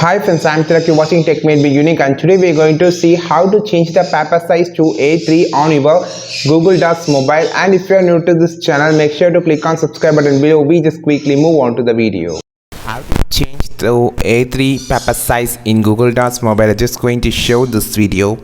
Hi friends, I'm Tilak. You're watching Tech Made Be Unique, and today we're going to see how to change the paper size to A3 on your Google Docs mobile. And if you're new to this channel, make sure to click on subscribe button below. We just quickly move on to the video. How to change the A3 paper size in Google Docs mobile? I'm just going to show this video.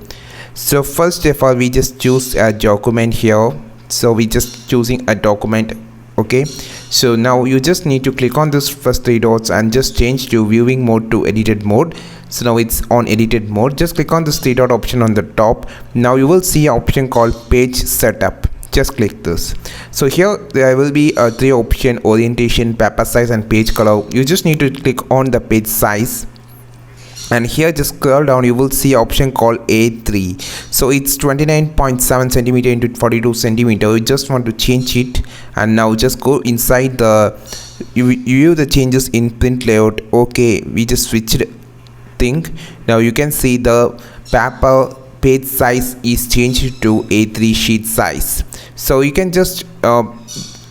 So first of all, we just choose a document here. So we just choosing a document. Okay, so now you just need to click on this first three dots and just change to viewing mode to edited mode. So now it's on edited mode. Just click on this three dot option on the top. Now you will see an option called page setup. Just click this. So here there will be a three option: orientation, paper size and page color. You just need to click on the page size, and here just scroll down, you will see option called A3. So it's 29.7 centimeter into 42 centimeter. You just want to change it, and now just go inside the you view the changes in print layout. Okay, we just switched thing. Now you can see the paper page size is changed to A3 sheet size. So you can just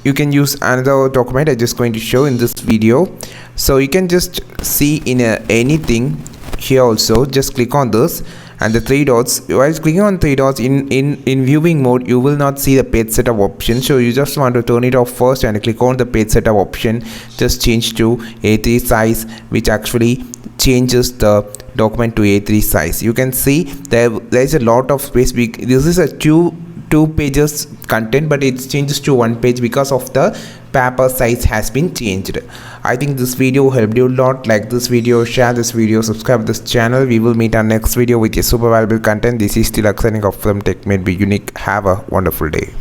you can use another document I'm just going to show in this video. So you can just see in anything. Here also just click on this and the three dots. While clicking on three dots in viewing mode, you will not see the page setup option, so you just want to turn it off first and click on the page setup option. Just change to A3 size, which actually changes the document to A3 size. You can see there is a lot of space. This is a two pages content, but it changes to one page because of the paper size has been changed. I think this video helped you a lot. Like this video, share this video, subscribe to this channel. We will meet our next video with a super valuable content. This is Tilak signing off from Tech Made Be Unique. Have a wonderful day.